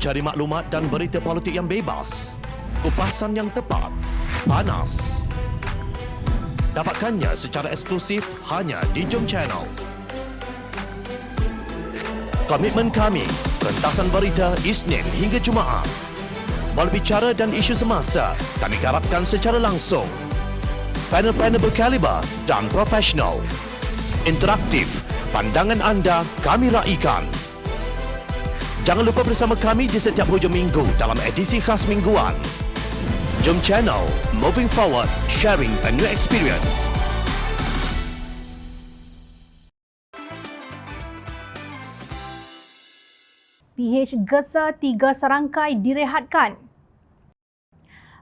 Cari maklumat dan berita politik yang bebas, kupasan yang tepat, panas. Dapatkannya secara eksklusif hanya di Jom Channel. Komitmen kami, pentasan berita Isnin hingga Jumaat. Berbicara dan isu semasa, kami garapkan secara langsung. Panel-panel berkaliber dan profesional. Interaktif, pandangan anda kami raikan. Jangan lupa bersama kami di setiap hujung minggu dalam edisi khas mingguan. Jom Channel, moving forward, sharing a new experience. PH gesa 3 serangkai direhatkan.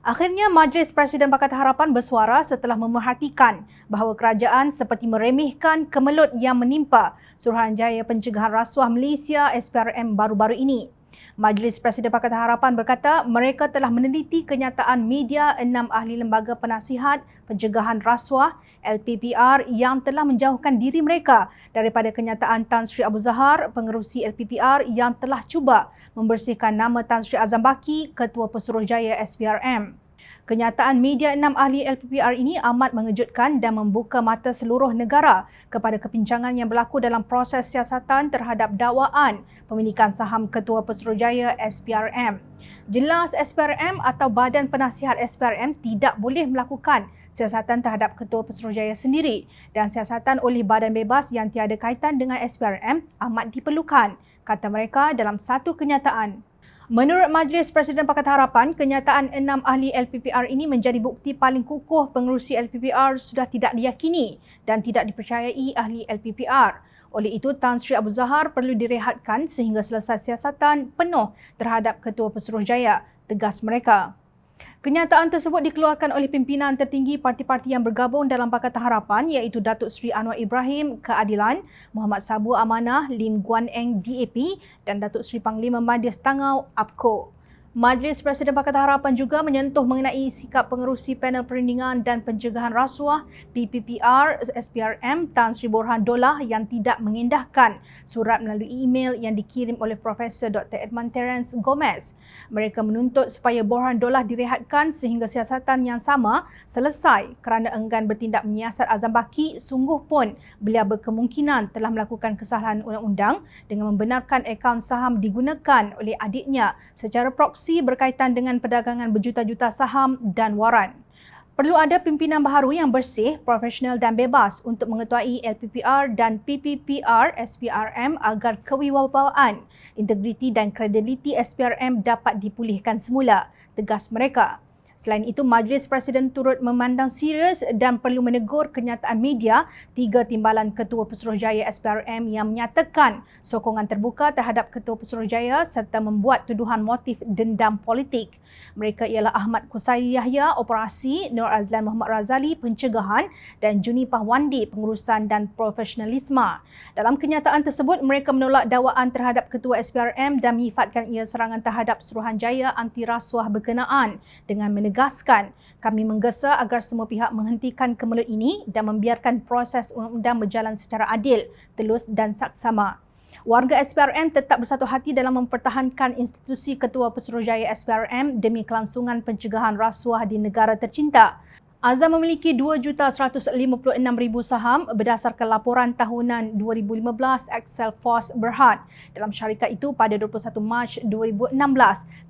Akhirnya, Majlis Presiden Pakatan Harapan bersuara setelah memerhatikan bahawa kerajaan seperti meremehkan kemelut yang menimpa Suruhanjaya Pencegahan Rasuah Malaysia SPRM baru-baru ini. Majlis Presiden Pakatan Harapan berkata mereka telah meneliti kenyataan media 6 ahli Lembaga Penasihat Pencegahan Rasuah LPPR yang telah menjauhkan diri mereka daripada kenyataan Tan Sri Abu Zahar, pengerusi LPPR yang telah cuba membersihkan nama Tan Sri Azam Baki, Ketua Pesuruhjaya SPRM. Kenyataan media 6 ahli LPPR ini amat mengejutkan dan membuka mata seluruh negara kepada kepincangan yang berlaku dalam proses siasatan terhadap dakwaan pemilikan saham Ketua Pesuruhjaya SPRM. Jelas SPRM atau Badan Penasihat SPRM tidak boleh melakukan siasatan terhadap Ketua Pesuruhjaya sendiri dan siasatan oleh badan bebas yang tiada kaitan dengan SPRM amat diperlukan, kata mereka dalam satu kenyataan. Menurut Majlis Presiden Pakatan Harapan, kenyataan 6 ahli LPPR ini menjadi bukti paling kukuh pengerusi LPPR sudah tidak diyakini dan tidak dipercayai ahli LPPR. Oleh itu, Tan Sri Abu Zahar perlu direhatkan sehingga selesai siasatan penuh terhadap Ketua Pesuruhjaya, tegas mereka. Kenyataan tersebut dikeluarkan oleh pimpinan tertinggi parti-parti yang bergabung dalam Pakatan Harapan iaitu Datuk Seri Anwar Ibrahim Keadilan, Muhammad Sabu Amanah Lim Guan Eng DAP dan Datuk Seri Panglima Madis Tangau APCO. Majlis Presiden Pakatan Harapan juga menyentuh mengenai sikap pengerusi Panel Perlindungan dan Pencegahan Rasuah PPPR SPRM Tan Sri Borhan Dollah yang tidak mengendahkan surat melalui email yang dikirim oleh Profesor Dr. Edmund Terence Gomez. Mereka menuntut supaya Borhan Dollah direhatkan sehingga siasatan yang sama selesai kerana enggan bertindak menyiasat Azam Baki. Sungguh pun beliau berkemungkinan telah melakukan kesalahan undang-undang dengan membenarkan akaun saham digunakan oleh adiknya secara proksi berkaitan dengan perdagangan berjuta-juta saham dan waran. Perlu ada pimpinan baharu yang bersih, profesional dan bebas untuk mengetuai LPPR dan PPPR SPRM agar kewibawaan, integriti dan kredibiliti SPRM dapat dipulihkan semula, tegas mereka. Selain itu, Majlis Presiden turut memandang serius dan perlu menegur kenyataan media 3 timbalan Ketua Pesuruhjaya SPRM yang menyatakan sokongan terbuka terhadap Ketua Pesuruhjaya serta membuat tuduhan motif dendam politik. Mereka ialah Ahmad Kusairi Yahya, Operasi, Nur Azlan Muhammad Razali, Pencegahan dan Juni Pahwandi, Pengurusan dan Profesionalisme. Dalam kenyataan tersebut, mereka menolak dakwaan terhadap Ketua SPRM dan menyifatkan ia serangan terhadap Suruhanjaya anti rasuah berkenaan dengan menegaskan kami menggesa agar semua pihak menghentikan kemelut ini dan membiarkan proses undang-undang berjalan secara adil, telus dan saksama. Warga SPRM tetap bersatu hati dalam mempertahankan institusi Ketua Pesuruhjaya SPRM demi kelangsungan pencegahan rasuah di negara tercinta. Azam memiliki 2,156,000 saham berdasarkan laporan tahunan 2015 Excel Force Berhad dalam syarikat itu pada 21 Mac 2016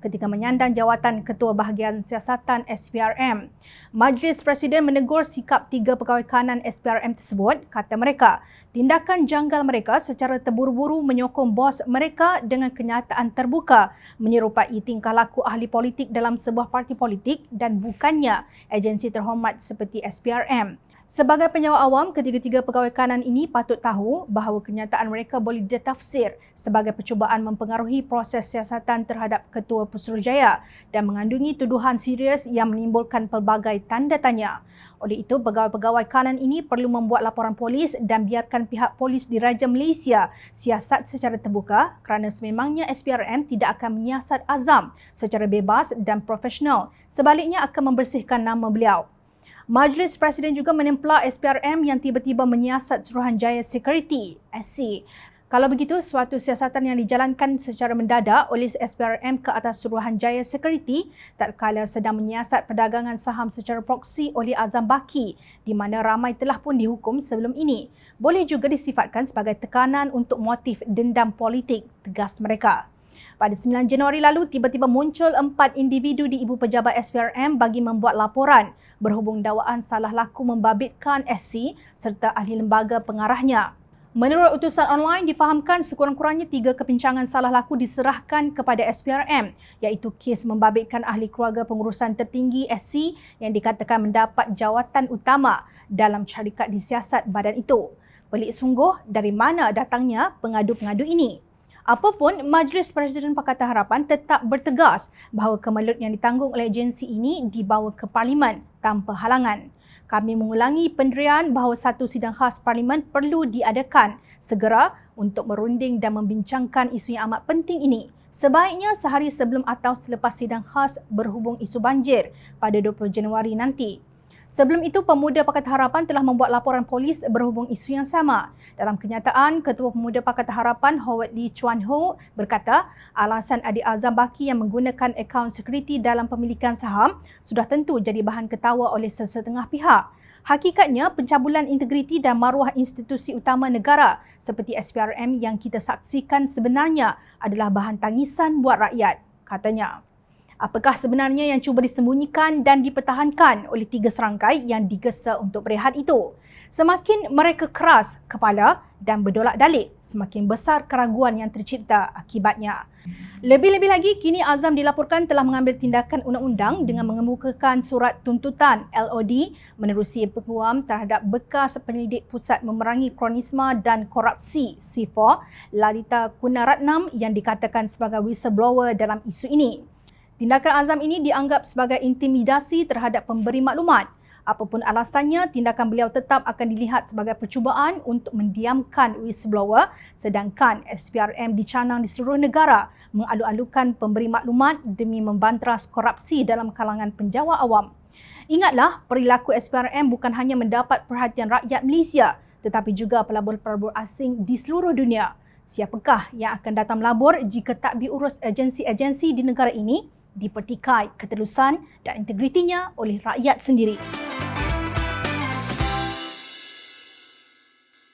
ketika menyandang jawatan Ketua Bahagian Siasatan SPRM. Majlis Presiden menegur sikap 3 pegawai kanan SPRM tersebut, kata mereka. Tindakan janggal mereka secara terburu-buru menyokong bos mereka dengan kenyataan terbuka menyerupai tingkah laku ahli politik dalam sebuah parti politik dan bukannya agensi terhormat seperti SPRM. Sebagai penjawab awam, ketiga-tiga pegawai kanan ini patut tahu bahawa kenyataan mereka boleh ditafsir sebagai percubaan mempengaruhi proses siasatan terhadap Ketua Pesuruhjaya dan mengandungi tuduhan serius yang menimbulkan pelbagai tanda tanya. Oleh itu, pegawai-pegawai kanan ini perlu membuat laporan polis dan biarkan pihak polis diraja Malaysia siasat secara terbuka kerana sememangnya SPRM tidak akan menyiasat Azam secara bebas dan profesional. Sebaliknya akan membersihkan nama beliau. Majlis Presiden juga menemplah SPRM yang tiba-tiba menyiasat Suruhanjaya Security (SC). Kalau begitu, suatu siasatan yang dijalankan secara mendadak oleh SPRM ke atas Suruhanjaya Security tatkala sedang menyiasat perdagangan saham secara proksi oleh Azam Baki di mana ramai telah pun dihukum sebelum ini, boleh juga disifatkan sebagai tekanan untuk motif dendam politik, tegas mereka. Pada 9 Januari lalu, tiba-tiba muncul 4 individu di Ibu Pejabat SPRM bagi membuat laporan berhubung dakwaan salah laku membabitkan SC serta ahli lembaga pengarahnya. Menurut utusan online, difahamkan sekurang-kurangnya 3 kepincangan salah laku diserahkan kepada SPRM iaitu kes membabitkan ahli keluarga pengurusan tertinggi SC yang dikatakan mendapat jawatan utama dalam syarikat disiasat badan itu. Pelik sungguh dari mana datangnya pengadu-pengadu ini. Apapun, Majlis Presiden Pakatan Harapan tetap bertegas bahawa kemelut yang ditanggung oleh agensi ini dibawa ke Parlimen tanpa halangan. Kami mengulangi pendirian bahawa satu sidang khas Parlimen perlu diadakan segera untuk merunding dan membincangkan isu yang amat penting ini. Sebaiknya sehari sebelum atau selepas sidang khas berhubung isu banjir pada 20 Januari nanti. Sebelum itu, Pemuda Pakatan Harapan telah membuat laporan polis berhubung isu yang sama. Dalam kenyataan, Ketua Pemuda Pakatan Harapan Howard Lee Chuan Ho berkata, alasan adik Azam Baki yang menggunakan akaun sekuriti dalam pemilikan saham sudah tentu jadi bahan ketawa oleh sesetengah pihak. Hakikatnya, pencabulan integriti dan maruah institusi utama negara seperti SPRM yang kita saksikan sebenarnya adalah bahan tangisan buat rakyat, katanya. Apakah sebenarnya yang cuba disembunyikan dan dipertahankan oleh 3 serangkai yang digesa untuk berehat itu? Semakin mereka keras kepala dan berdolak dalik, semakin besar keraguan yang tercipta akibatnya. Lebih-lebih lagi, kini Azam dilaporkan telah mengambil tindakan undang-undang dengan mengemukakan surat tuntutan LOD menerusi peguam terhadap bekas penyelidik Pusat Memerangi Kronisma dan Korupsi (SIFOR) Lalita Gunaratnam yang dikatakan sebagai whistleblower dalam isu ini. Tindakan Azam ini dianggap sebagai intimidasi terhadap pemberi maklumat. Apapun alasannya, tindakan beliau tetap akan dilihat sebagai percubaan untuk mendiamkan whistleblower sedangkan SPRM dicanang di seluruh negara mengalu-alukan pemberi maklumat demi membanteras korupsi dalam kalangan penjawat awam. Ingatlah, perilaku SPRM bukan hanya mendapat perhatian rakyat Malaysia tetapi juga pelabur-pelabur asing di seluruh dunia. Siapakah yang akan datang melabur jika tak diurus agensi-agensi di negara ini dipertikai ketelusan dan integritinya oleh rakyat sendiri?